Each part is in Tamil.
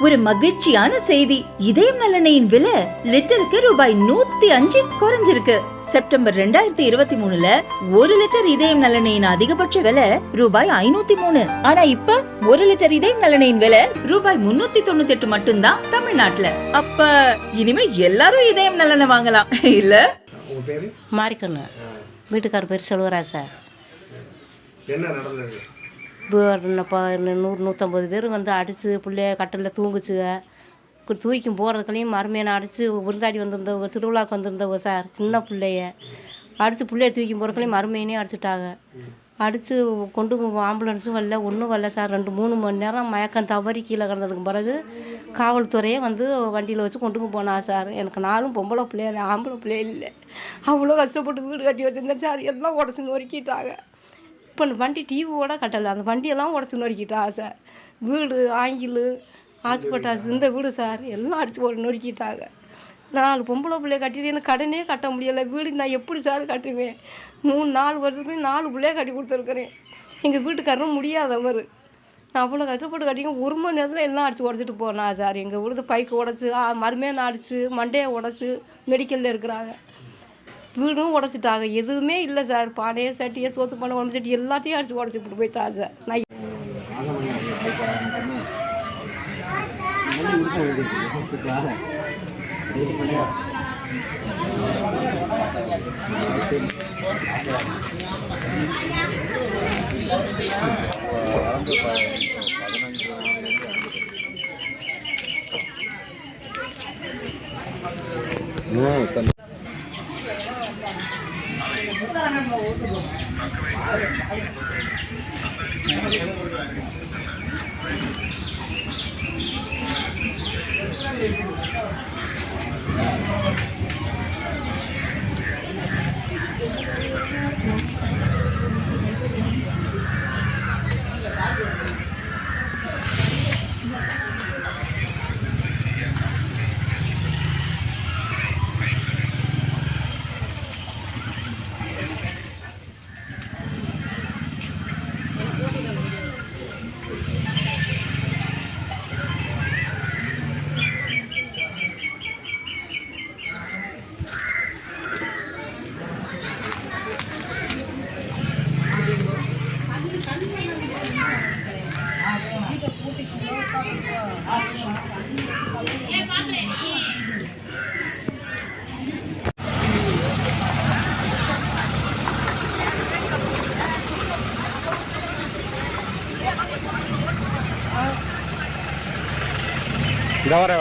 ஒரு மகிழ்ச்சியான செய்தி. இதயம் நல்லெண்ணெயின் விலை லிட்டருக்கு ரூபாய் 105 குறைஞ்சிருக்கு. செப்டம்பர் 2023ல 1 லிட்டர் இதயம் நல்லெண்ணெயின் அதிகபட்ச விலை ரூபாய் 503. ஆனா இப்ப 1 லிட்டர் இதயம் நல்லெண்ணெயின் விலை ரூபாய் 398 மட்டும்தான் தமிழ்நாட்டுல. அப்ப இனிமே எல்லாரும் இதயம் நல்லெண்ணெய் வாங்கலாம் இல்ல? மாரிக்கண்ணு வீட்டுக்கார பேர் செல்வராஜ் சார். என்ன நடந்தது? 100-150 பேர் வந்து அடித்து பிள்ளைய கட்டில் தூங்குச்சுங்க. தூக்கிக்கும் போகிறதுக்குள்ளேயும் மருமையை அடித்து விருந்தாடி வந்திருந்தவங்க, திருவிழாவுக்கு வந்திருந்தவங்க சார். சின்ன பிள்ளைய அடித்து பிள்ளைய தூக்கி போகிறதுக்குள்ளேயும் மருமையினே அடிச்சுட்டாங்க. அடித்து கொண்டு ஆம்புலன்ஸும் வரல, ஒன்றும் வரல சார். 2-3 மணி நேரம் மயக்கம் தவறி கீழே கிடந்ததுக்கு பிறகு காவல்துறையே வந்து வண்டியில் வச்சு கொண்டுக்கு போனா சார். எனக்கு 4 பொம்பளை பிள்ளைய, ஆம்பளை பிள்ளைய இல்லை. அவ்வளோ கஷ்டப்பட்டு வீடு கட்டி வச்சுருந்தேன் சார். எல்லாம் உடச்சு நொறுக்கிட்டாங்க. இப்போ வண்டி டிவியோட கட்டலை, அந்த வண்டியெல்லாம் உடச்சு நொறுக்கிட்டா சார். வீடு ஆங்கிலு ஹாஸ்பிட்டல்ஸ் இந்த வீடு சார் எல்லாம் அடித்து நொறுக்கிட்டாங்க. 4 பொம்பளை பிள்ளைய கட்டிட்டு எனக்கு கடனே கட்ட முடியலை. வீடு நான் எப்படி சார் கட்டுவேன்? 3-4 வருஷத்துக்கு 4 பிள்ளைய கட்டி கொடுத்துருக்குறேன். எங்கள் வீட்டுக்காரரும் முடியாதவர். நான் அவ்வளோ கஷ்டப்பட்டு கட்டிங்க. 1 மணி நேரத்தில் எல்லாம் அடித்து உடச்சிட்டு போனா சார். எங்கள் வீடு பைக்கு உடச்சி, மருமையை அடித்து, மண்டையை உடச்சி மெடிக்கலில் இருக்கிறாங்க. வீடும் உடச்சிட்டாங்க. எதுவுமே இல்லை சார். பானையை சட்டியை சோத்து பானை உடம்பு சட்டி எல்லாத்தையும் அடித்து உடச்சிட்டு போயிட்டா சார். நான் வர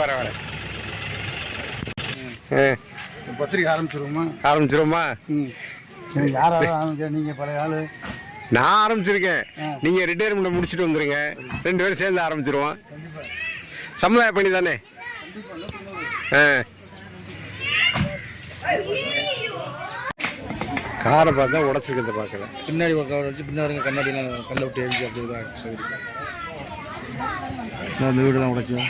பத்திரிக்கை ஆரம்பிச்சிருவோமா? யாராவது ஆரம்பிச்சா? நீங்கள் பழைய ஆள். நான் ஆரம்பிச்சிருக்கேன். நீங்கள் ரிட்டையர்மெண்ட் முடிச்சுட்டு வந்துடுங்க. 2 பேரும் சேர்ந்து ஆரம்பிச்சிருவோம். சமுதாய பணி தானே. காரை பார்த்தா உடச்சிருக்கிறத பார்க்கல. பின்னாடி கவர் வச்சு பின்னாடி கண்ணாடிலாம் கல்லை விட்டு எழுதி அப்படி தான் அந்த வீடு தான் உடைச்சோம்.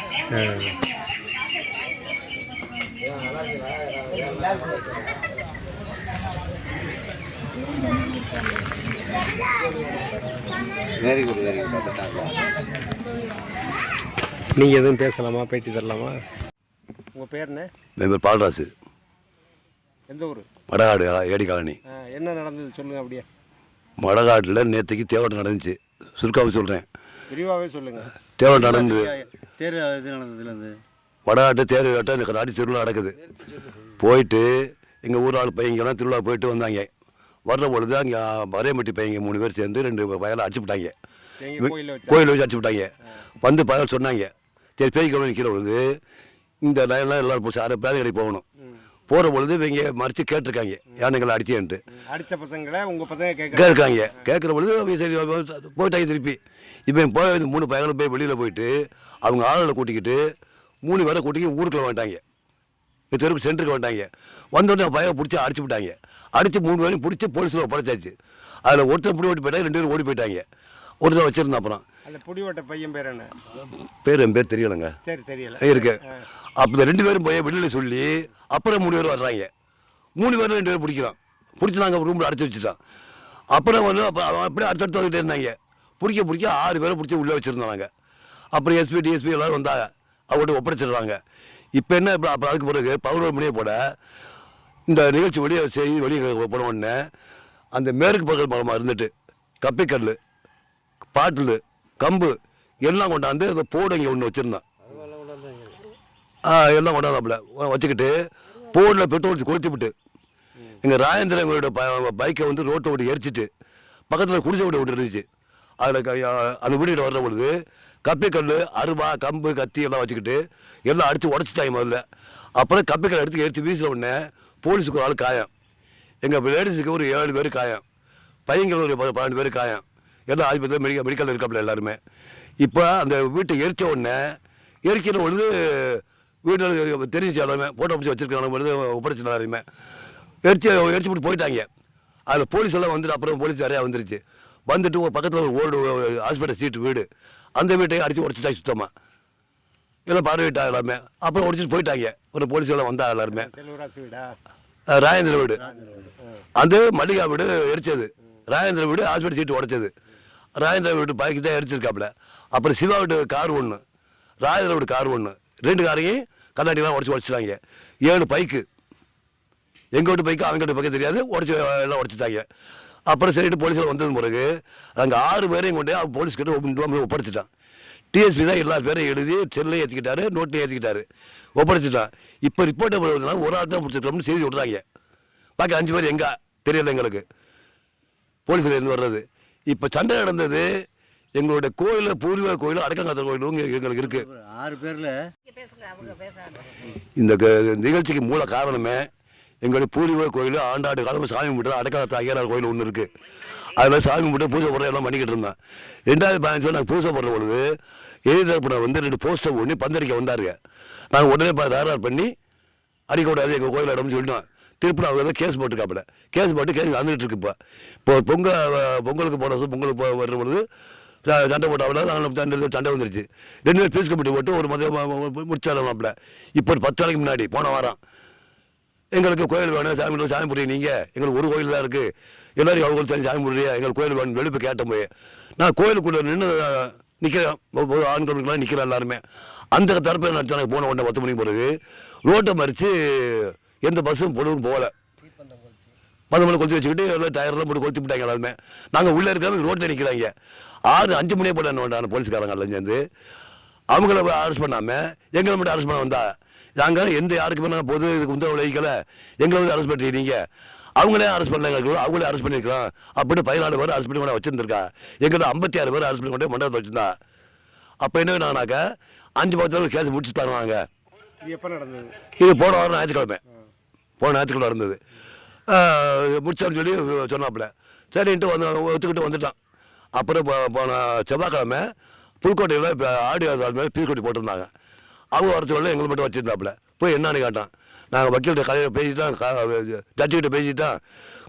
Very good. நீங்கள் எதுவும் பேசலாமா, பேட்டி தரலாமா? உங்கள் பேர் என்ன? என் பேர் பால்ராசு. எந்த ஊர்? மடகாடு ஏடி காலனி. என்ன நடந்தது சொல்லுங்கள் அப்படியே. மடகாட்டில் நேற்றுக்கு தேவட்டம் நடந்துச்சு. சுருக்காக சொல்கிறேன், விரிவாகவே சொல்லுங்கள். தேவட்டம் நடந்து தேர் இது நடந்ததுலேருந்து வடகாட்டு தேர் வேட்டம் எனக்கு நாடி திருவிழா நடக்குது. போயிட்டு எங்கள் ஊர் ஆள் பையங்கெல்லாம் திருவிழா போயிட்டு வந்தாங்க. வர்ற பொழுது அங்கே வரையம்பட்டி பையங்க 3 பேர் சேர்ந்து 2 பயலை அடிச்சு விட்டாங்க. கோயிலில் வச்சு அடிச்சு விட்டாங்க. வந்து பயல் சொன்னாங்க, சரி பேய் கவனம் கீழே விழுந்து இந்த லைன்லாம் எல்லோரும் போச்சு 6 பேர் கடைக்கு போகணும். போகிற பொழுது இவங்க மறைச்சு கேட்டிருக்காங்க, யானைங்களை அடிச்சேன்ட்டு. அடித்த பசங்களை உங்கள் பசங்க கேட்குறாங்க. கேட்குற பொழுது அவங்க சரி போயிட்டாங்க திருப்பி. இப்போ போய் 3 பயங்களும் போய் வெளியில் போயிட்டு அவங்க ஆளுகளை கூட்டிக்கிட்டு 3 பேரை கூட்டிக்கிட்டு ஊருக்குள்ள வந்துட்டாங்க. தெருக்கு சென்டருக்கு வந்துட்டாங்க. வந்தோடனே பய பிடிச்சி அடிச்சு விட்டாங்க. அடித்து 3 பேரையும் பிடிச்சி போலீஸில் ஒப்படைச்சாச்சு. அதில் ஒருத்தர் பிடி ஓட்டி போயிட்டாங்க, 2 பேரும் ஓடி போயிட்டாங்க. ஒருத்தர் வச்சுருந்தேன். அப்புறம் அந்த புடிவட்ட பையன் பேர் என்ன? என் பேர் தெரியலைங்க. சரி, தெரியல இருக்கு. அப்போ 2 பேரும் போய் வெளியில் சொல்லி அப்புறம் 3 பேர் வர்றாங்க. 3 பேரும் 2 பேரும் பிடிக்கிறோம். பிடிச்சி நாங்கள் ரூமில் அடைச்சி வச்சுட்டோம். அப்புறம் வந்து அப்படியே அடுத்தடுத்து வந்துகிட்டே இருந்தாங்க. பிடிக்க 6 பேரை பிடிச்சி உள்ளே வச்சுருந்தோம் நாங்கள். அப்புறம் எஸ்பி டிஎஸ்பி எல்லோரும் வந்தாங்க. அவங்கள்ட்ட ஒப்படைச்சிடுறாங்க. இப்போ என்ன அப்போ அதுக்கு பிறகு 11 மணியை போட இந்த நிகழ்ச்சி வெளியே போன உடனே அந்த மேற்கு பகல் மரமாக இருந்துட்டு கப்பிக்கல், பாட்டில், கம்பு எல்லாம் கொண்டாந்து அந்த போடுங்க ஒன்று வச்சுருந்தான். எல்லாம் கொண்டாந்தாப்புல வச்சுக்கிட்டு போர்டில் பெட்ரோல் கொளுத்தி விட்டு எங்கள் ராஜேந்திரன் எங்களோட பைக்கை வந்து ரோட்டை விட்டு எரிச்சிட்டு பக்கத்தில் குடிசை விட்டு இருந்துச்சு. அதில் அந்த வீடு வர்ற பொழுது கப்பிக்கல், அருவா, கம்பு, கத்தி எல்லாம் வச்சுக்கிட்டு எல்லாம் அடித்து உடச்சிட்டாங்க முதல்ல. அப்புறம் கப்பிக்கல் எடுத்து எரித்து வீசின உடனே போலீஸுக்கு ஒரு ஆள் காயம், எங்கள் லேடிஸுக்கு ஒரு 7 பேர் காயம், பையங்களுக்கு ஒரு 12 பேர் காயம், எல்லாம் ஆஸ்பத்திரி மெடிக்கல் இருக்காப்புல எல்லாருமே. இப்போ அந்த வீட்டை எரிச்ச உடனே எரிக்கிற பொழுது வீட்டில் தெரிஞ்சு எல்லாருமே ஃபோட்டோ பிடிச்சி வச்சுருக்காங்க பொழுது ஒப்படைச்சு எல்லாருமே எரிச்சு போட்டு போயிட்டாங்க. அதில் போலீஸ் எல்லாம் வந்துட்டு அப்புறம் போலீஸ் நிறையா வந்துருச்சு. வந்துட்டு ஒரு பக்கத்தில் ஒரு ஹாஸ்பிட்டல் சீட்டு வீடு, அந்த வீட்டையும் அடித்து உடச்சிட்டாங்க சுத்தமாக. எல்லாம் பார்வையிட்டாங்க எல்லாமே. அப்புறம் உடச்சிட்டு போயிட்டாங்க. ஒரு போலீஸ் எல்லாம் வந்தாங்க எல்லாருமே. ராஜேந்திர வீடு, அந்த மல்லிகா வீடு எரிச்சது, ராஜேந்திர வீடு ஹாஸ்பிட்டல் சீட்டு உடைச்சது. ராஜேந்திர வீட்டு பைக்கு தான் எரிச்சிருக்காப்புல. அப்புறம் சிவா வீட்டு கார் ஒன்று, ராஜேந்திர வீட்டு கார் ஒன்று, 2 காரையும் கண்ணாடிலாம் உடச்சிட்டாங்க. 7 பைக்கு, எங்கள் வீட்டு பைக்கு அவங்க வீட்டு பைக்கு தெரியாது, எல்லாம் உடச்சிட்டாங்க. அப்புறம் சரிட்டு போலீஸில் வந்தது பிறகு அங்கே 6 பேரையும் கொண்டு போலீஸ்கிட்ட ஒப்படைச்சிட்டான். டிஎஸ்பி தான் எல்லா பேரையும் எழுதி செல்லையும் ஏற்றிக்கிட்டாரு, நோட்டையும் ஏற்றிக்கிட்டாரு, ஒப்படைச்சிட்டான். இப்போ ரிப்போர்ட்டை போடுறதுனால ஒரு ஆள் தான் பிடிச்சிருக்கோம்னு செய்தி விட்றாங்க. பாக்கி 5 பேர் எங்கே தெரியல எங்களுக்கு, போலீஸில் இருந்து வர்றது. இப்போ சண்டை நடந்தது எங்களுடைய கோயிலில், பூர்வீக கோயிலும் அடக்கங்காத்த கோயிலும் எங்களுக்கு இருக்கு. 6 பேரில் இந்த நிகழ்ச்சிக்கு மூல காரணமே எங்களுடைய பூர்வீக கோயில் ஆண்டாண்டு காலம் சாமி கும்பிட்டு அடக்கங்காத்த ஐயனார் கோயில் ஒன்று இருக்குது. அதில் சாமி கும்பிட்டு பூஜை போடுற எல்லாம் பண்ணிக்கிட்டு இருந்தேன். 2015 நாங்கள் பூஜை போடுற பொழுது எதிர்த்தரப்பு வந்து 2 போஸ்டர் ஒன்று பந்தடிக்க வந்தாருங்க. நாங்கள் உடனே தயார் பண்ணி அடிக்க கூடாது எங்கள் கோயில் இடம்னு சொல்லிட்டோம். திருப்பி அவங்க தான் கேஸ் போட்டுருக்காப்புல. கேஸ் போட்டு கேஸ் வந்துட்டு இருக்கு. இப்போ பொங்கலுக்கு பொங்கலுக்கு வர்ற பொழுது சண்டை போட்டாப்புல, நாங்கள் சண்டை வந்துருச்சு. 2 பேர் பீஸ் கமிட்டி போட்டு ஒரு முடிச்சாடமாப்புல. இப்போ ஒரு 10 நாளைக்கு முன்னாடி போன வாரம் எங்களுக்கு கோயில் வேணும், சாமி புரிய நீங்கள், எங்களுக்கு ஒரு கோயில் தான் இருக்குது, எல்லாரும் அவங்க சாமி புரிய எங்களுக்கு கோயில் வேணும் வெளிப்பு கேட்ட போய் நான் கோயிலுக்குள்ளே நின்று நிற்கிறேன். ஆண்களுக்கெல்லாம் நிற்கிறேன் எல்லாருமே. அந்த தரப்பில் நினச்சா எனக்கு போன உடனே 10 மணிக்கு பிறகு ரோட்டை மறித்து எந்த பஸ்ஸும் பொழுதும் போகலை. 10 மணி கொளுத்தி வச்சுக்கிட்டு எல்லாம் டயர்லாம் போட்டு கொளுத்தி விட்டாங்க எல்லாருமே. நாங்கள் உள்ளே இருக்கிறவங்க ரோட்டில் நிற்கிறாங்க. 5 மணியே போல என்ன வேண்டாம் போலீஸ்காரங்க எல்லாம் சேர்ந்து அவங்கள அரெஸ்ட் பண்ணாமல் எங்களை மட்டும் அரெஸ்ட் பண்ண வந்தா. நாங்கள் எந்த யாருக்குமே நான் பொது இதுக்கு உத்தரவு விளைவிக்கலை, எங்களை வந்து அரெஸ்ட் பண்ணிட்டீங்க, அவங்களே அரெஸ்ட் பண்ணாங்க, அவங்களே அரெஸ்ட் பண்ணியிருக்கலாம் அப்படின்னு 14 பேர் அரெஸ்ட் பண்ணி கொண்டு வச்சுருந்துருக்கா. எங்கிட்ட 56 பேர் அரெஸ்ட் பண்ணி கொண்டு மண்டபத்தை வச்சுருந்தா. அப்போ என்ன நானாக்கா 5-10 கேஸ் முடிச்சு தருவாங்க. இது போன வாரம் ஞாயிற்றுக்கிழமை, நடந்தது. முடிச்சான்னு சொல்லி சொன்னாப்புல. சரின்ட்டு ஒத்துக்கிட்டு வந்துட்டான். அப்புறம் போன செவ்வாய்க்கிழமை புதுக்கோட்டையில் இப்போ ஆடியோ மேலே பீஸ்கொட்டி போட்டிருந்தாங்க. அவங்க வர சொல்ல எங்களை மட்டும் வச்சுருந்தாப்புல. போய் என்னன்னு கேட்டான். நாங்கள் வக்கீல்கிட்ட கதையை பேசிட்டோம், ஜட்ஜிக்கிட்ட பேசிட்டோம்,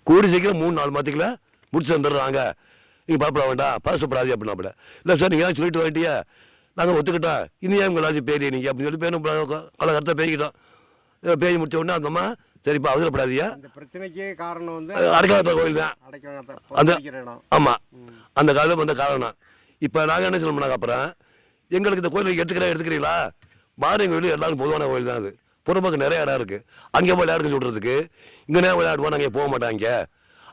கூடி சீக்கிரம் 3-4 மாதத்துக்குள்ள முடிச்சு வந்துடுறாங்க, நீங்கள் பார்ப்பட வேண்டாம், பரசப்படாது அப்படின்னாப்புல. இல்லை சார் நீங்கள் சொல்லிட்டு வந்துட்டியா, நாங்கள் ஒத்துக்கிட்டோம், இனியா உங்களாச்சும் பேரி நீங்கள் அப்படின்னு சொல்லி பேரும் கலகரத்தை பேசிக்கிட்டோம். பேசி முடிச்ச உடனே அந்த அம்மா சரிப்பா அவசரப்படாதியா, பிரச்சனைக்கு காரணம் வந்து அடக்காத்த கோயில் தான் அந்த. ஆமாம், அந்த காலம் வந்த காரணம். இப்போ நாங்கள் என்ன சொல்லணும்னாக்க அப்புறம் எங்களுக்கு இந்த கோயில் எடுத்துக்கிறீங்களா, மாரியம்மன் கோயில் எல்லாரும் பொதுவான கோயில் தான். அது புறப்பக்கம் நிறைய இடம் இருக்குது, அங்கே போய் விளையாடுன்னு சொல்கிறதுக்கு. இங்கே நேரம் விளையாடுவோம், நாங்கள் போக மாட்டாங்க.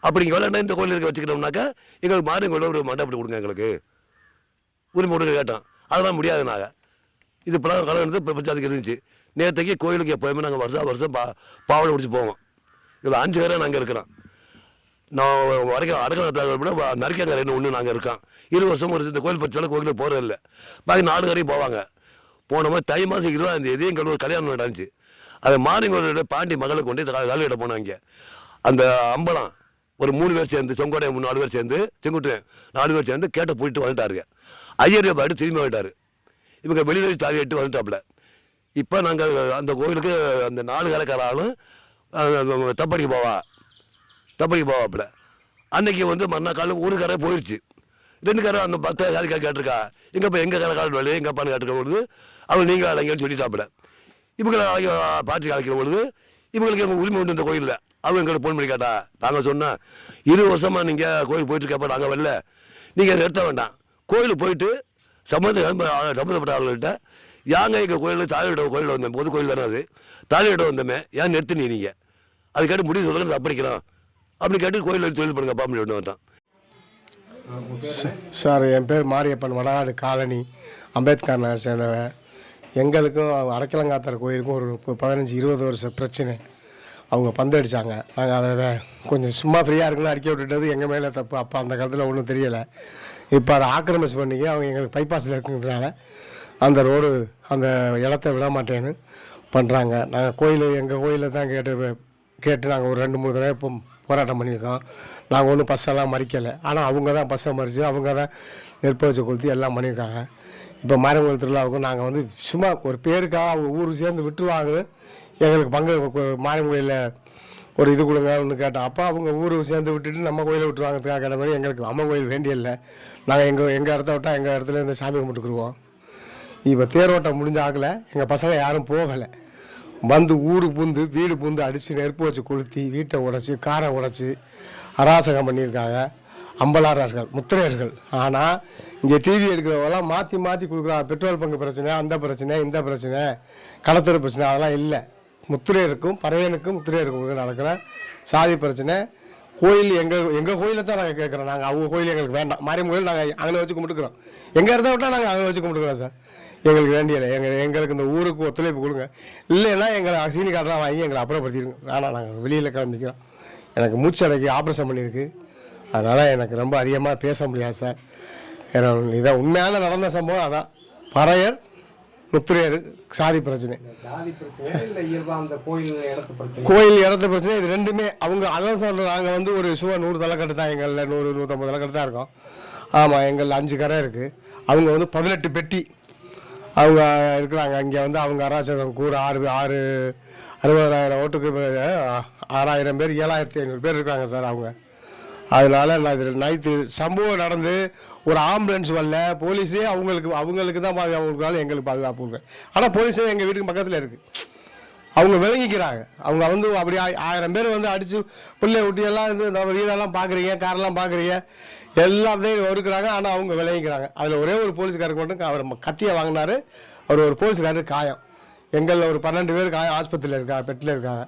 அப்படி இங்கே விளையாண்டா இந்த கோயில் இருக்க வச்சுக்கிட்டோம்னாக்கா எங்களுக்கு மாரியம்மன் கோயில் ஒரு மண்டபம் கொடுங்க, எங்களுக்கு உரிமை கொடுக்க கேட்டோம். அதெல்லாம் முடியாது. நாங்கள் இது இப்போலாம் கலந்து இப்போ அதுக்கு இருந்துச்சு. நேற்றுக்கு கோயிலுக்கு எப்போயுமே நாங்கள் வருஷம் பாவனை முடிச்சு போவோம். இதில் 5 பேரை நாங்கள் இருக்கிறோம். நான் வரைக்கும் அடக்கத்தில் விட நரிக்கங்கரைன்னு ஒன்று நாங்கள் இருக்கோம். 20 வருஷம் ஒரு இந்த கோயில் பற்றினால கோயிலுக்கு போகிறது இல்லை. பாக்கி 4 கரையும் போவாங்க. போன மாதிரி தை மாதம் 20ஆம் தேதி எங்களுக்கு ஒரு கல்யாணம் நடந்துச்சு. அதை மாரியம்மனோட பாண்டி மகளை கொண்டு கல்யாணம் போனாங்க. அந்த அம்பலம் ஒரு 3 பேர் சேர்ந்து, செங்கோட்டை 4 பேர் சேர்ந்து, செங்குட்டை 4 பேர் சேர்ந்து கேட்ட போயிட்டு வந்துட்டாருங்க. ஐயர் பாட்டு திரும்பி வந்துட்டார். இவங்க வெளியில் தாவி எட்டு வந்துட்டாப்புல. இப்போ நாங்கள் அந்த கோயிலுக்கு அந்த 4 கரைக்காராலும் தப்படிக்கு போவாப்புல. அன்னைக்கு வந்து மறுநாள் காலம் ஒரு கரை போயிடுச்சு. 2 கரை அந்த 10 கரைக்கா கேட்டிருக்கா. எங்கப்பா எங்கள் கரை காலம் வேலையை எங்கப்பான்னு கேட்டிருக்க பொழுது அவங்க நீங்கள் அழைங்கன்னு சொல்லிட்டாப்புல. இவங்களை பாட்டி அழைக்கிற பொழுது இவங்களுக்கு எங்கள் உரிமை உண்டு இந்த கோயிலில். அவங்க எங்களுக்கு ஃபோன் பண்ணி கேட்டா. நாங்கள் சொன்னோம் 20 வருஷமாக நீங்கள் கோயில் போயிட்டுருக்கப்போ நாங்கள் வரல, நீங்கள் அதை நிறுத்த வேண்டாம், கோயிலுக்கு போயிட்டு சம்மந்தப்பட்ட ஆளுகிட்ட யாங்க எங்கள் கோயிலில் கோயிலில் வந்தேன், பொது கோயில் தானே அது, தாலியிட வந்தோமே, ஏன் நிறுத்தினீங்க நீங்கள், அது கேட்டு முடிவு சொல்லுங்க அப்படிக்கலாம் அப்படின்னு கேட்டு கோயிலில் தொழில் பண்ணுங்க பாம்பு ஒன்று வந்தான். சார், என் பேர் மாரியப்பன், வடநாடு காலனி, அம்பேத்கர் நகர் சேர்ந்தவன். எங்களுக்கும் அடைக்கலங்காத்தார் கோயிலுக்கும் ஒரு 15-20 வருஷம் பிரச்சனை. அவங்க பந்தடிச்சாங்க, நாங்கள் அதை கொஞ்சம் சும்மா ஃப்ரீயாக இருக்குன்னு அறிக்கை விட்டுட்டது எங்கள் மேலே தப்பு. அப்போ அந்த காலத்தில் ஒன்றும் தெரியலை. இப்போ அதை ஆக்கிரமிச்சு பண்ணிக்க அவங்க எங்களுக்கு பைபாஸில் இருக்கிறதுனால அந்த ரோடு அந்த இடத்த விட மாட்டேன்னு பண்ணுறாங்க. நாங்கள் எங்கள் கோயிலில் தான் கேட்டு நாங்கள் ஒரு 2-3 தடவை இப்போ போராட்டம் பண்ணியிருக்கோம். நாங்கள் ஒன்றும் பஸ்ஸெல்லாம் மறிக்கலை. ஆனால் அவங்க தான் பஸ்ஸை மறித்து அவங்க தான் நெருப்ப வச்சு கொளுத்தி எல்லாம் பண்ணியிருக்காங்க. இப்போ மாரியம்மன் திருவிழாவுக்கும் நாங்கள் வந்து சும்மா ஒரு பேருக்காக அவங்க ஊருக்கு சேர்ந்து விட்டுருவாங்க, எங்களுக்கு பங்கு மாரியம்மன் கோயிலில் ஒரு இது கொடுங்கன்னு கேட்டோம். அப்போ அவங்க ஊருக்கு சேர்ந்து விட்டுட்டு நம்ம கோயிலை விட்டுருவாங்கிறதுக்காக கேட்ட மாதிரி எங்களுக்கு அம்மன் கோயில் வேண்டியதில்லை. நாங்கள் எங்கள் இடத்த விட்டால் எங்கள் இடத்துல இருந்து சாமி கும்பிட்டுக்குருவோம். இப்போ தேரோட்டம் முடிஞ்ச ஆகலை, எங்கள் பசங்க யாரும் போகலை. வந்து ஊடு பூந்து வீடு பூந்து அடித்து நெருப்பு வச்சு கொளுத்தி வீட்டை உடைச்சி காரை உடைச்சி அராசகம் பண்ணியிருக்காங்க. அம்பலாரர்கள், முத்திரையர்கள். ஆனால் இங்கே டிவி எடுக்கிறவங்களாம் மாற்றி மாற்றி கொடுக்குறாங்க. பெட்ரோல் பங்கு பிரச்சனை, அந்த பிரச்சனை, இந்த பிரச்சனை, கடத்தல் பிரச்சனை, அதெல்லாம் இல்லை. முத்திரையருக்கும் பறையனுக்கும் முத்திரையருக்கும் நடக்கிற சாதி பிரச்சனை. கோயில் எங்கள் கோயிலை தான் நாங்கள் கேட்குறோம். நாங்கள் அவங்க கோயில் எங்களுக்கு வேண்டாம். மாரியம்மன் கோயில் நாங்கள் அங்கே வச்சு கும்பிட்டுக்கிறோம். எங்கள் இடத்த விட்டால் நாங்கள் அங்கே வச்சு கும்பிட்டுக்கிறோம் சார். எங்களுக்கு வேண்டியலை எங்களுக்கு இந்த ஊருக்கு ஒத்துழைப்பு கொடுங்க. இல்லைன்னா எங்களை சீனி கார்டெலாம் வாங்கி எங்களை அப்புறப்படுத்திடுங்க. ஆனால் நாங்கள் வெளியில் கிளம்பிக்கிறோம். எனக்கு மூச்சு அடைக்கி ஆப்ரேஷன் பண்ணியிருக்கு. அதனால் எனக்கு ரொம்ப அதிகமாக பேச முடியாது சார். இதான் உண்மையான நடந்த சம்பவம். அதான் பறையர் முத்திரையர் சாதி பிரச்சனை, கோயில் இடத்து பிரச்சனை. இது ரெண்டுமே அவங்க அதான் சொல்கிறோம். நாங்கள் வந்து ஒரு சும்மா 100 தலைக்கட்டு தான், எங்களில் 100-150 தலைக்கட்டு தான் இருக்கோம். ஆமாம், எங்களில் 5 கரை இருக்குது. அவங்க வந்து 18 பெட்டி அவங்க இருக்கிறாங்க. இங்கே வந்து அவங்க அராஜகம் கூறு 60,000 ஓட்டுக்கு 6,000 பேர் 7,500 பேர் இருக்காங்க சார் அவங்க. அதனால நான் இதில் நைட்டு சம்பவம் நடந்து ஒரு ஆம்புலன்ஸ் வரல, போலீஸே அவங்களுக்கு தான் பாதுகாப்பு கொடுக்குறாங்க, எங்களுக்கு பாதுகாப்பு கொடுக்குறேன். ஆனால் போலீஸே எங்கள் வீட்டுக்கு பக்கத்தில் இருக்குது. அவங்க விளங்கிக்கிறாங்க. அவங்க வந்து அப்படி 1000 பேர் வந்து அடித்து பிள்ளை விட்டு எல்லாம் வந்து நம்ம வீடெல்லாம் பார்க்குறீங்க, காரெல்லாம் பார்க்குறீங்க, எல்லாத்தையும் இருக்கிறாங்க. ஆனால் அவங்க விளங்கிக்கிறாங்க. அதில் ஒரே ஒரு போலீஸ்காரருக்கு மட்டும் அவர் கத்தியை வாங்கினார். அவர் ஒரு போலீஸ்காரருக்கு காயம். எங்களில் ஒரு 12 பேர் காயம் ஆஸ்பத்திரியில் இருக்காங்க, பெட்டில் இருக்காங்க.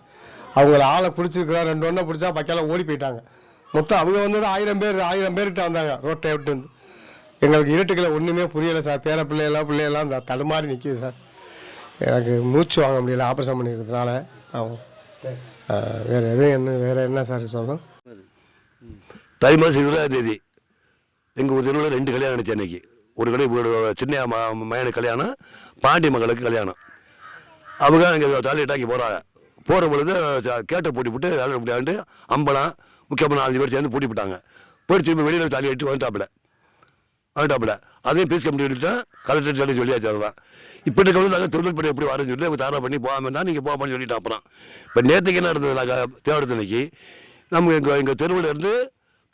அவங்கள ஆளை பிடிச்சிருக்கிறாங்க. 2 ஒன்றை பிடிச்சா பக்கால ஓடி போயிட்டாங்க. மொத்தம் அவங்க வந்தது 1000 பேர்கிட்ட வந்தாங்க ரோட்டை விட்டு வந்து. எங்களுக்கு இருட்டுக்களை ஒன்றுமே புரியலை சார். பிள்ளையெல்லாம் தடுமாறி நிற்கிது சார். எனக்கு மூச்சு வாங்க முடியல ஆப்ரேஷன் பண்ணிக்கிறதுனால. வேறு என்ன சார் சொல்லணும்? தை மாதம் 20ஆம் தேதி எங்கள் ஊர் தெருவில் 2 கல்யாணம் நடந்துச்சு. அன்றைக்கி ஒரு சின்ன மகனுக்கு கல்யாணம், பாண்டி மகளுக்கு கல்யாணம். அவங்க அங்கே தாலிட்டாக்கி போகிறாங்க. போகிற பொழுது கேட்டை போட்டி போட்டு வேலை முடியாண்டு அம்பலம் முக்கியமான 4 பேர் சேர்ந்து பூட்டி போட்டாங்க. போய் திரும்பி வெளியில் தாலி கட்டி வந்துட்டாப்புல. அதையும் பீஸ் கம்பெனி சொல்லிட்டேன், கலெக்டர் சொல்லி சொல்லியாச்சு. அதுதான் இப்போ இருக்க வந்து நாங்கள் தொழில்படி எப்படி வரேன்னு சொல்லி தாரா பண்ணி போகாமல் தான் நீங்கள் போகாமல் சொல்லிட்டோம். அப்புறம் இப்போ நேற்றுக்கு என்ன இருந்தது, நாங்கள் தேவடத்தன்னைக்கு நம்ம எங்கள் தெருவில் இருந்து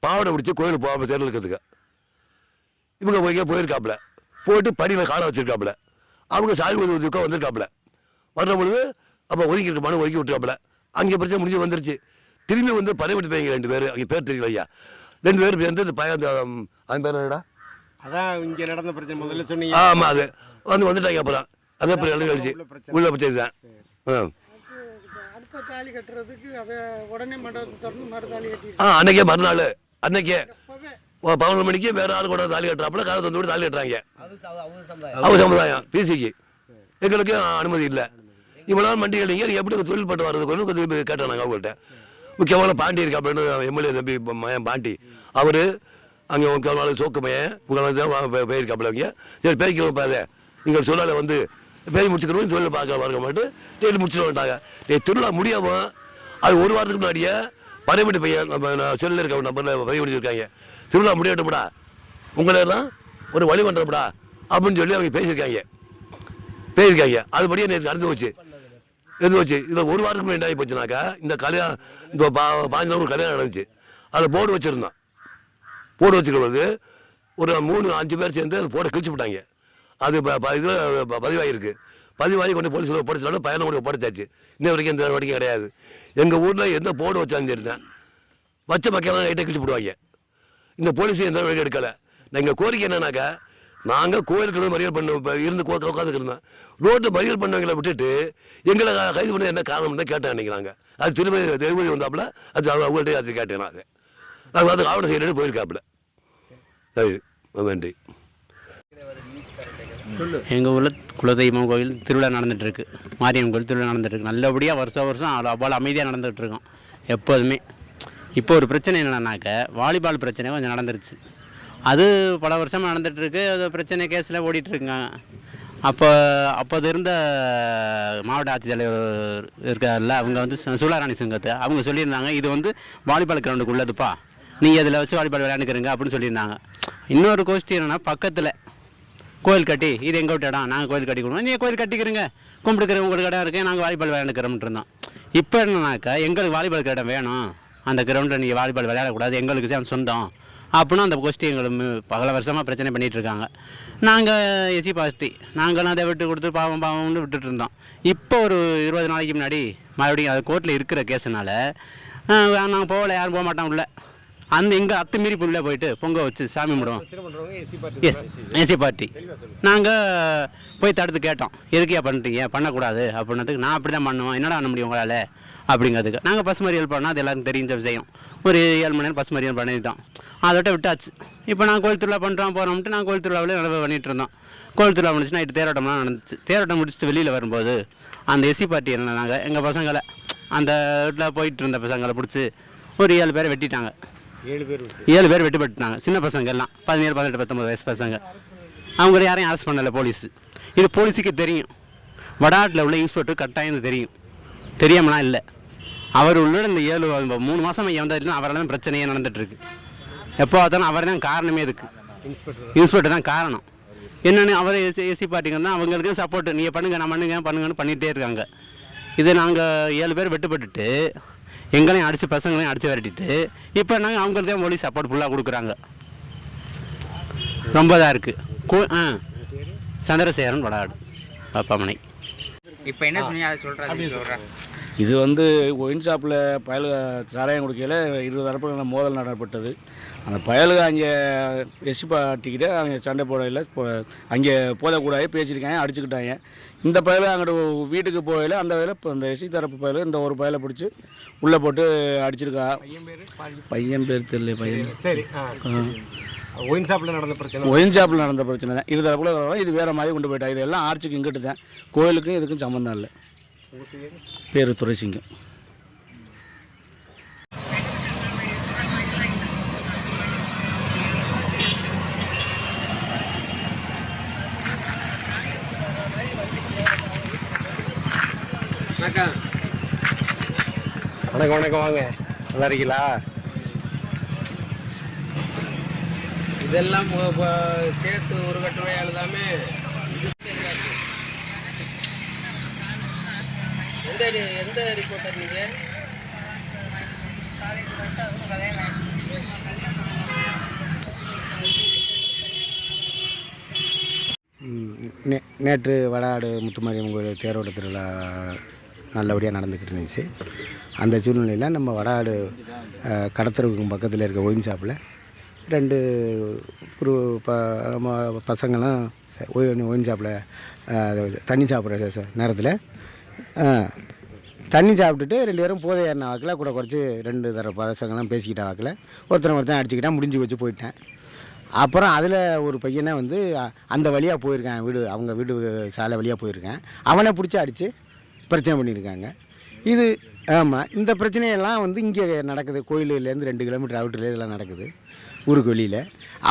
பாவடை பிடிச்சி கோயிலுக்கு போகாமல் தேர்தல் இருக்கிறதுக்கு இவங்க போயிருக்காப்புல. போயிட்டு படியில் காலை வச்சுருக்காப்புல. அவங்க சாமி உதவிக்கோ வந்திருக்காப்புல. வர்ற பொழுது அப்போ ஒதுக்கிட்டு மனு ஒதுக்கி விட்டுருக்காப்புல. அங்கே பிரச்சனை முடிஞ்சு வந்துருச்சு. திரும்பி வந்து பணிபட்டு பையங்க 2 பேர், அங்கே பேர் தெரியல ஐயா, 2 பேர் சேர்ந்து இந்த பையன் அந்த பேர் என்னடா, அதான் இங்கே நடந்த பிரச்சனை முதல்ல சொன்னீங்க. ஆமாம், அது வந்துட்டாங்க. அப்புறம் அதே அப்புறம் எல்லாம் கழிச்சு உள்ள பிரச்சனை தான். அன்னைக்கே மறுநாள் அன்னைக்கே 11 மணிக்கு வேற ஆள் கூட தாலி கட்டுறாப்புல. காலை தந்து விட்டு தாலி கட்டுறாங்க. அவங்க சமுதாயம் பிசிக்கு எங்களுக்கு அனுமதி இல்லை. இவ்வளோ மண்டிகள் நீங்கள் எப்படி தொழில் பட்டு வர்றது கொஞ்சம் கேட்டோம் நாங்கள் அவங்கள்ட்ட. முக்கியமான பாண்டி இருக்கா அப்படின்னு எம்எல்ஏ தம்பி மயன் பாண்டி, அவர் அங்கே முக்கியமான சோக்கு மயன் உங்களை போயிருக்காப்புல. அவங்க சரி பேய்க்கிறோம் பாரு, நீங்கள் சொல்லாத வந்து பேய் முடிச்சுக்கிறோம், தொழில் பார்க்க மாட்டு டெய்லி முடிச்சுட்டு வந்துட்டாங்க. திருவிழா முடியாமல் அது 1 வாரத்துக்கு முன்னாடியே பறையப்பட்டி பையன் நம்ம செல்லில் இருக்க நம்பரில் பதிவு பண்ணியிருக்காங்க. திருவிழா முடியட்டும்டா, உங்களெல்லாம் ஒரு வழி பண்ணுறப்படா அப்படின்னு சொல்லி அவங்க பேசியிருக்காங்க. அதுபடியே நேற்று நடந்து போச்சு. இதில் 1 வாரத்துக்கு முன்னாடி ஆகி போச்சுனாக்கா இந்த கல்யாணம் இந்த 5 நாள் கல்யாணம் நடந்துச்சு. அதில் போர்டு வச்சுருந்தோம். போர்டு வச்சுக்கிறது ஒரு 3-5 பேர் சேர்ந்து அது போர்டை கிழிச்சு விட்டாங்க. அது இதில் பதிவாகிருக்கு. பதிவாகி கொண்டு போலீஸில் படிச்சாலும் பயணம் கூட ஒப்படைச்சாச்சு. இன்ன வரைக்கும் இந்த வரைக்கும் கிடையாது. எங்கள் ஊரில் எந்த போர்டு வச்சாலும் சரிதான் வச்ச மக்கள் லைட்டை கிழிச்சு விடுவாங்க. இந்த போலீஸு எந்த வழி எடுக்கலை. எங்கள் கோரிக்கை என்னன்னாக்கா நாங்கள் கோயிலுக்கு மறியல் பண்ண இருந்து உட்காந்துருந்தோம். ரோட்டில் மறியல் பண்ணவங்களை விட்டுட்டு எங்களை கைது பண்ண என்ன காரணம்னு கேட்டேன் நினைக்கிறாங்க. அது திரும்ப தெய்வம் வந்தாப்புல அது அவங்கள்ட்ட அது கேட்டேன். அது ஆவணம் செய்யறது போயிருக்காப்புல. சரி, நன்றி. எங்கள் ஊரில் குலதெய்வம் கோயில் திருவிழா நடந்துகிட்ருக்கு. மாரியம்மன் கோயில் திருவிழா நடந்துகிட்ருக்கு. நல்லபடியாக வருஷம் அவ்வளோ அமைதியாக நடந்துகிட்ருக்கோம் எப்போதுமே. இப்போ ஒரு பிரச்சனை என்னென்னாக்க வாலிபால் பிரச்சனை கொஞ்சம் நடந்துருச்சு. அது பல வருஷமாக நடந்துகிட்ருக்கு. அது பிரச்சனை கேஸில் ஓடிட்டுருக்காங்க. அப்போது இருந்த மாவட்ட ஆட்சித்தலைவர் இருக்கார்ல, அவங்க வந்து சூலாராணி சிங்கத்தை அவங்க சொல்லியிருந்தாங்க, இது வந்து வாலிபால் கிரவுண்டுக்கு உள்ளதுப்பா, நீங்கள் இதில் வச்சு வாலிபால் விளையாண்டுக்கிறீங்க அப்படின்னு சொல்லியிருந்தாங்க. இன்னொரு கோஷ்டி என்னென்னா, பக்கத்தில் கோயில் கட்டி இது எங்கள் விட்ட இடம், நாங்கள் கோயில் கட்டி கொடுக்கணும், நீங்கள் கோயில் கட்டிக்கிறீங்க, கும்பிட்டுக்கிற உங்களுக்கு இடம் இருக்குது, நாங்கள் வாலிபால் விளையாண்டுக்கிறோம்னு இருந்தோம். இப்போ என்னன்னாக்கா எங்களுக்கு வாலிபால் இடம் வேணும், அந்த கிரவுண்டில் நீங்கள் வாலிபால் விளையாடக்கூடாது, எங்களுக்கு தான் சொந்தம் அப்படின்னு அந்த கோஷ்டி எங்களுக்கு பல வருஷமாக பிரச்சனை பண்ணிகிட்டு இருக்காங்க. நாங்கள் எஸ்சி பார்ட்டி நாங்களும் அதை விட்டு கொடுத்து பாவம்னு விட்டுட்டு இருந்தோம். இப்போ ஒரு 20 நாளைக்கு முன்னாடி மறுபடியும் அது கோர்ட்டில் இருக்கிற கேஸுனால நாங்கள் போகல, யாரும் போக மாட்டோம் உள்ள. அந்த எங்கள் அத்துமீறி உள்ளே போயிட்டு பொங்க வச்சு சாமி கும்பிடுவோம். எஸ்சி பார்ட்டி நாங்கள் போய் தடுத்து கேட்டோம், எதுக்கையா பண்ணுறீங்க, பண்ணக்கூடாது அப்படின்னதுக்கு, நான் அப்படி தான் பண்ணுவோம், என்னடா பண்ண முடியும் உங்களால் அப்படிங்கிறதுக்கு. நாங்கள் பசு மறியல் பண்ணால் அது எல்லாருக்கும் தெரிஞ்ச விஷயம். ஒரு 7 மணி நேரம் பசு மறியல் பண்ணிட்டோம். அதோட விட்டாச்சு. இப்போ நாங்கள் கோயில் திருவிழா பண்ணுறோம் போகிறோம்ட்டு நாங்கள் கோயில் திருவிழாவிலே நல்லா பண்ணிகிட்டு இருந்தோம். கோயில் திருவிழா முடிச்சு நைட்டு தேரோட்டம்லாம் நடந்துச்சு. தேரோட்டம் முடிச்சுட்டு வெளியில் வரும்போது அந்த எஸ்சி பார்ட்டி என்னன்னாங்க, எங்கள் பசங்களை அந்த வீட்டில் போயிட்டு இருந்த பசங்களை பிடிச்சி ஒரு 7 பேரை வெட்டிட்டாங்க. 7 பேர் வெட்டுப்பட்டுட்டாங்க. சின்ன பசங்க எல்லாம் 17, 18, 19 வயசு பசங்க. அவங்க யாரையும் அரெஸ்ட் பண்ணலை போலீஸ். இது போலீஸுக்கு தெரியும். வடாட்டில் உள்ள இன்ஸ்பெக்டர் கட்டாயம் தெரியும், தெரியாமலாம் இல்லை. அவர் உள்ள இந்த 3 மாதம் வந்தாருன்னா அவரால் தான் பிரச்சனையே நடந்துகிட்ருக்கு. எப்போ பார்த்தாலும் அவர் தான் காரணமே இருக்குது. இன்ஸ்பெக்டர் தான் காரணம். என்னென்னு அவர் எஸ்சி பார்ட்டிங்கன்னா அவங்களுக்கு சப்போர்ட், நீங்கள் பண்ணுங்கன்னு பண்ணிகிட்டே இருக்காங்க. இது நாங்கள் 7 பேர் வெட்டுப்பட்டுட்டு எங்களையும் அடித்து பசங்களையும் அடித்து விரட்டிட்டு இப்போ நாங்கள் அவங்களுக்கு தான் போலீஸ் சப்போர்ட் ஃபுல்லாக கொடுக்குறாங்க. ரொம்ப இதாக இருக்குது. சந்திரசேகரன் வடாடு பாப்பாமனை. இப்போ என்ன சொன்னீங்க அதை சொல்கிறேன். இது வந்து ஒயின் ஷாப்பில் பயலுக சாராயம் குடிக்கையில் 20 தரப்பு மோதல் நடப்பட்டது. அந்த பயலுக அங்கே எஸ்சி பார்ட்டிக்கிட்ட அவங்க சண்டை போடையில் அங்கே போதக்கூடாது பேசியிருக்காங்க, அடிச்சுக்கிட்டாங்க. இந்த பயலை அங்கிட்டு வீட்டுக்கு போகையில் அந்த வயலில் இப்போ இந்த எஸ்சி தரப்பு பயலில் இந்த ஒரு பயலை பிடிச்சி உள்ளே போட்டு அடிச்சிருக்கா. பையன் பேர் தெரியல. பையன் சரி. ஒயின் ஷாப்பில் நடந்த பிரச்சனை தான். 20 தரப்புல இது வேறு மாதிரி கொண்டு போயிட்டா. இது எல்லாம் ஆர்ச்சுக்கு இங்கிட்டு தான், கோயிலுக்கும் இதுக்கும் சம்மந்தம் இல்லை. பேர் துரைசிங்கம். வணக்கம். வாங்க, நல்லா இருக்கீங்களா? இதெல்லாம் சேர்த்து ஒரு கட்டுரை எழுதாமே. எந்த ரிப்போர்ட்டர் நீங்கள்? நேற்று வடாடு முத்துமாரியம்மன் கோயில் தேரோட்ட திருவிழா நல்லபடியாக நடந்துக்கிட்டு இருந்துச்சு. அந்த சூழ்நிலையில் நம்ம வடாடு கடத்தருக்கு பக்கத்தில் இருக்க ஒயின் ஷாப்பில் 2 நம்ம பசங்களும் ஒயின் ஷாப்பில் தண்ணி சாப்பிட்ற நேரத்தில் தண்ணி சாப்பிட்டுட்டு 2 பேரும் போதை ஏறின வாக்கில் கூட குறைச்சி 2 தர பசங்களாம் பேசிக்கிட்ட வாக்கில் ஒருத்தன் அடிச்சுக்கிட்டான், முடிஞ்சு வச்சு போயிட்டேன். அப்புறம் அதில் ஒரு பையனை வந்து அந்த வழியாக போயிருக்கேன், அவங்க வீடு சாலை வழியாக போயிருக்கேன், அவனை பிடிச்சி அடித்து பிரச்சனை பண்ணியிருக்காங்க. இது ஆமாம், இந்த பிரச்சனையெல்லாம் வந்து இங்கே நடக்குது. கோயிலேருந்து 2 கிலோமீட்டர் அவுட்டரில் இதெல்லாம் நடக்குது, ஊருக்கு வெளியில்.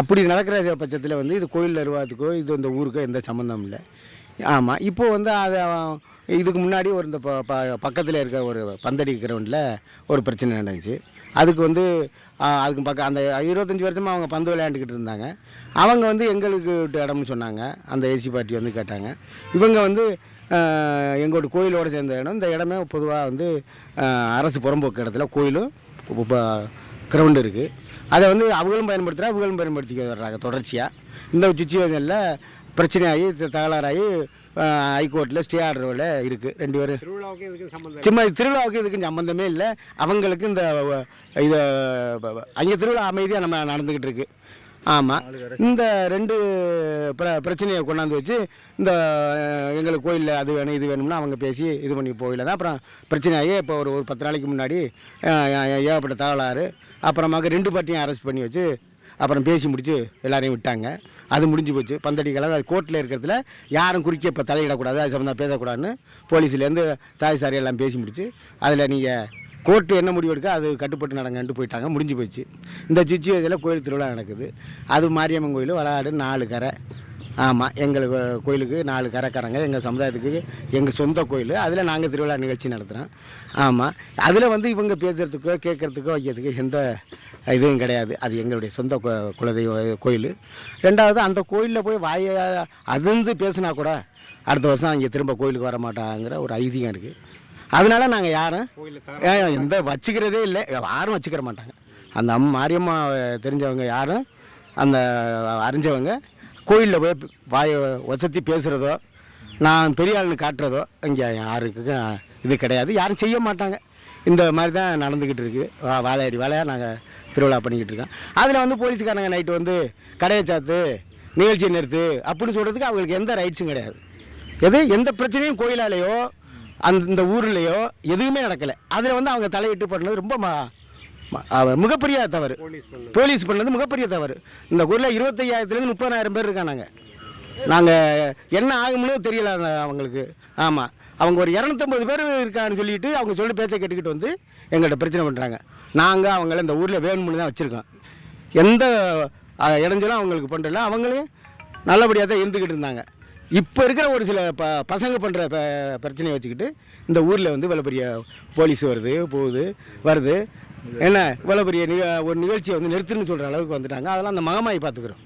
அப்படி நடக்கிற பட்சத்தில் வந்து இது கோயில் நிர்வாகத்துக்கோ இது இந்த ஊருக்கோ எந்த சம்மந்தம் இல்லை. ஆமாம், இப்போது வந்து அதை இதுக்கு முன்னாடி ஒரு இந்த பக்கத்தில் இருக்க ஒரு பந்தடி கிரவுண்டில் ஒரு பிரச்சனை நடந்துச்சு. அதுக்கு வந்து அதுக்கு பக்கம் அந்த 25 வருஷமாக அவங்க பந்து விளையாண்டுக்கிட்டு இருந்தாங்க. அவங்க வந்து எங்களுக்கு இடம்னு சொன்னாங்க. அந்த ஏசி பார்ட்டி வந்து கேட்டாங்க. இவங்க வந்து எங்களோட கோயிலோடு சேர்ந்த இடம், இந்த இடமே பொதுவாக வந்து அரசு புறம்போக்கு இடத்துல கோயிலும் கிரவுண்டு இருக்குது. அதை வந்து அவங்களும் பயன்படுத்திக்க வர்றாங்க தொடர்ச்சியாக. இந்த சுச்சுவேஷனில் பிரச்சனையாகி தகராறாகி ஹைகோர்ட்டில் ஸ்டே ஆர்டரில் இருக்குது. 2 பேரும் திருவிழாவுக்கு இதுக்கும் சம்மந்தமே இல்லை. அவங்களுக்கு இந்த இதை அங்கே திருவிழா அமைதியாக நம்ம நடந்துக்கிட்டு இருக்குது. ஆமாம். இந்த 2 பிரச்சனையை கொண்டாந்து வச்சு இந்த எங்களுக்கு கோயிலில் அது வேணும் இது வேணும்னா அவங்க பேசி இது பண்ணி போயில தான் அப்புறம் பிரச்சனையாகி இப்போ ஒரு 10 நாளைக்கு முன்னாடி ஏகப்பட்ட தகவலாறு அப்புறமாக்க 2 பார்ட்டியும் அரெஸ்ட் பண்ணி வச்சு அப்புறம் பேசி முடித்து எல்லாரையும் விட்டாங்க. அது முடிஞ்சு போச்சு. பந்தடி கலவை அது கோர்ட்டில் இருக்கிறதுல யாரும் குறுக்கிய இப்போ தலையிடக்கூடாது, அது சம்மந்தம் பேசக்கூடாதுன்னு போலீஸ்லேருந்து தாய் சாரி எல்லாம் பேசி முடிச்சு அதில் நீங்கள் கோர்ட்டு என்ன முடிவு எடுக்க அது கட்டுப்பட்டு நடங்கன்ட்டு போயிட்டாங்க. முடிஞ்சு போச்சு. இந்த சுச்சுவேஷனில் கோயில் திருவிழா நடக்குது. அது மாரியம்மன் கோயில் வராடு 4 கரை. ஆமாம், எங்களுக்கு கோயிலுக்கு 4 கரைக்காரங்க, எங்கள் சமுதாயத்துக்கு எங்கள் சொந்த கோயில். அதில் நாங்கள் திருவிழா நிகழ்ச்சி நடத்துகிறோம். ஆமாம், அதில் வந்து இவங்க பேசுகிறதுக்கோ கேட்குறதுக்கோ வைக்கிறதுக்கு எந்த இதுவும் கிடையாது. அது எங்களுடைய சொந்த குலதெய்வ கோயில். 2வது அந்த கோயிலில் போய் வாயை அதிர்ந்து பேசினா கூட அடுத்த வருஷம் இங்கே திரும்ப கோயிலுக்கு வர மாட்டாங்கிற ஒரு ஐதீகம் இருக்குது. அதனால நாங்கள் யாரும் எந்த வச்சுக்கிறதே இல்லை, யாரும் வச்சுக்கிற மாட்டாங்க. அந்த மாரியம்மா தெரிஞ்சவங்க யாரும் அந்த அறிஞ்சவங்க கோயிலில் போய் வாயை வசத்தி பேசுகிறதோ நான் பெரிய ஆளுன்னு காட்டுறதோ இங்கே யாருக்கும் இது கிடையாது, யாரும் செய்ய மாட்டாங்க. இந்த மாதிரி தான் நடந்துக்கிட்டு இருக்குது. வாழையடி வாழையாக நாங்கள் திருவிழா பண்ணிக்கிட்டு இருக்கோம். அதில் வந்து போலீஸுக்காரங்க நைட்டு வந்து கடையை சாத்து நிகழ்ச்சியை நிறுத்து அப்படின்னு சொல்கிறதுக்கு அவங்களுக்கு எந்த ரைட்ஸும் கிடையாது. எந்த பிரச்சனையும் கோயிலாலேயோ அந்த ஊர்லேயோ எதுவுமே நடக்கலை. அதில் வந்து அவங்க தலையிட்டு பண்ணது ரொம்ப மிகப்பெரிய தவறு. போலீஸ் பண்ணது மிகப்பெரிய தவறு. இந்த ஊரில் 25,000 30,000 பேர் இருக்காங்க. நாங்கள் என்ன ஆகும்னு தெரியல அவங்களுக்கு. ஆமாம், அவங்க ஒரு 250 பேர் இருக்கான்னு சொல்லிட்டு அவங்க சொல்லி பேச்சை கேட்டுக்கிட்டு வந்து எங்கள்கிட்ட பிரச்சனை பண்ணுறாங்க. நாங்கள் அவங்கள இந்த ஊரில் வேணும்னு தான் வச்சுருக்கோம். எந்த இடைஞ்சலும் அவங்களுக்கு பண்ணுறல, அவங்களையும் நல்லபடியாக தான் இருந்துக்கிட்டு இருந்தாங்க. இப்போ இருக்கிற ஒரு சில பசங்க பண்ணுற பிரச்சனையை வச்சுக்கிட்டு இந்த ஊரில் வந்து இவ்வளோ பெரிய போலீஸ் வருது போகுது வருது என்ன இவ்வளோ பெரிய ஒரு நிகழ்ச்சியை வந்து நிறுத்துன்னு சொல்கிற அளவுக்கு வந்துட்டாங்க. அதெல்லாம் அந்த மகமாயி பார்த்துக்குறோம்.